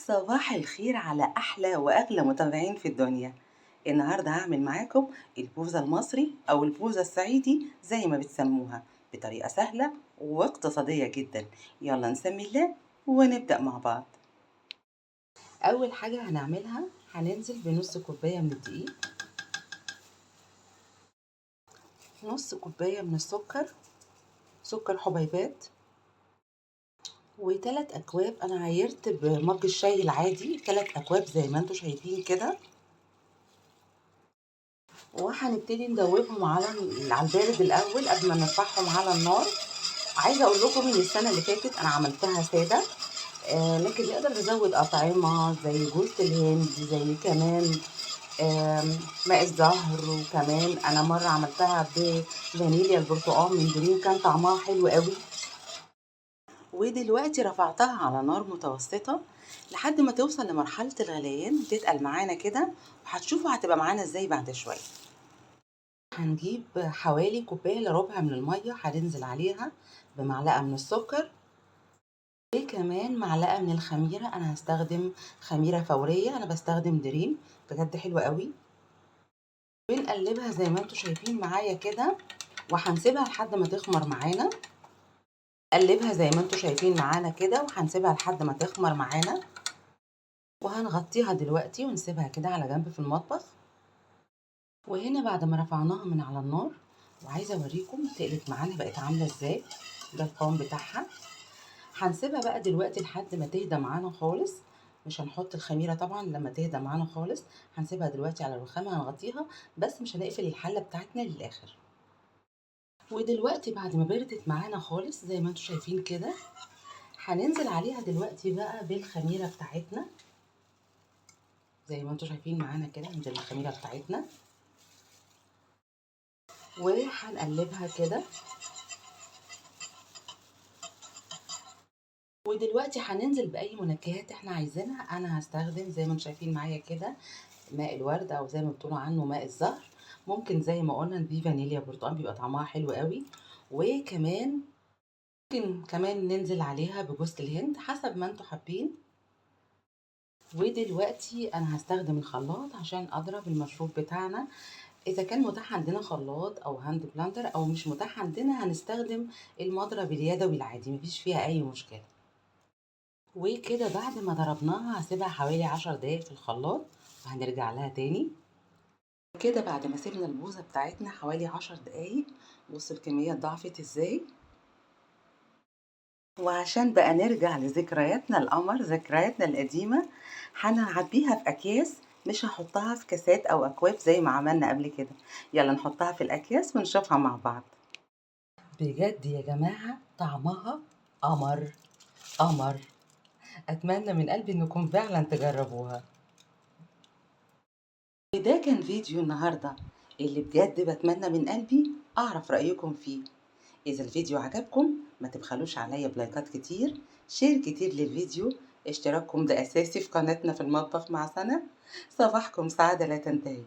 صباح الخير على أحلى وأغلى متابعين في الدنيا. النهاردة هعمل معاكم البوزة المصري أو البوزة الصعيدي زي ما بتسموها، بطريقة سهلة واقتصادية جدا. يلا نسمي الله ونبدأ مع بعض. أول حاجة هنعملها هننزل بنص كوباية من الدقيق، نص كوباية من السكر، سكر حبيبات، وتلات أكواب. أنا عايرت بمج الشاي العادي 3 أكواب زي ما انتوا شايفين كده، وهنبتدي ندوبهم على البارد الاول قبل ما نرفعهم على النار. عايزه اقول لكم ان السنه اللي فاتت انا عملتها ساده، لكن نقدر نزود اطعمه زي جوز الهند، زي كمان ماء الزهر، وكمان انا مره عملتها بفانيليا البرتقال من دريم كان طعمها حلو قوي. ودلوقتي رفعتها على نار متوسطه لحد ما توصل لمرحله الغليان وتتقل معانا كده، وهتشوفوا هتبقى معانا ازاي بعد شويه. هنجيب حوالي كوباية إلا ربع من المية، هننزل عليها بمعلقة من السكر وكمان معلقة من الخميرة. أنا هستخدم خميرة فورية، أنا بستخدم دريم، بجد حلوة قوي. بنقلبها زي ما انتوا شايفين معايا كده، وهنسيبها لحد ما تخمر معانا. قلبها زي ما انتوا شايفين معانا كده، وهنسيبها لحد ما تخمر معانا، وهنغطيها دلوقتي ونسيبها كده على جنب في المطبخ. وهنا بعد ما رفعناها من على النار، وعايزه اوريكم تقلت معانا بقت عامله ازاي، ده القوام بتاعها. هنسيبها بقى دلوقتي لحد ما تهدى معانا خالص، مش هنحط الخميره طبعا لما تهدى معانا خالص. هنسيبها دلوقتي على الرخامه، هنغطيها بس مش هنقفل الحله بتاعتنا للاخر. ودلوقتي بعد ما بردت معانا خالص زي ما انتوا شايفين كده، هننزل عليها دلوقتي بقى بالخميره بتاعتنا زي ما انتوا شايفين معانا كده. ننزل الخميره بتاعتنا وهنقلبها كده. ودلوقتي هننزل باي منكهات احنا عايزينها. انا هستخدم زي ما انتم شايفين معايا كده ماء الورد، او زي ما بتقولوا عنه ماء الزهر. ممكن زي ما قلنا نضيف فانيليا برتقال، بيبقى طعمها حلو قوي. وكمان ممكن كمان ننزل عليها بجوز الهند حسب ما انتم حابين. ودلوقتي انا هستخدم الخلاط عشان اضرب المشروب بتاعنا. اذا كان متاح عندنا خلاط او هاند بلاندر، او مش متاح عندنا هنستخدم المضرب اليدوي العادي، مفيش فيها اي مشكله. وكده بعد ما ضربناها هسيبها حوالي 10 دقايق في الخلاط، وهنرجع لها تاني. كده بعد ما سيبنا البوزة بتاعتنا حوالي 10 دقايق، بصوا الكمية ضعفت ازاي. وعشان بقى نرجع لذكرياتنا القمر، ذكرياتنا القديمة، هنعبيها في أكياس، مش هحطها في كاسات أو أكواب زي ما عملنا قبل كده. يلا نحطها في الأكياس ونشوفها مع بعض. بجد يا جماعة طعمها قمر قمر. أتمنى من قلبي إنكم فعلا تجربوها. وده كان فيديو النهاردة اللي بجد بتمنى من قلبي أعرف رأيكم فيه. إذا الفيديو عجبكم ما تبخلوش عليا بلايكات كتير، شير كتير للفيديو، اشتراككم ده أساسي في قناتنا في المطبخ مع سنة. صباحكم سعادة لا تنتهي.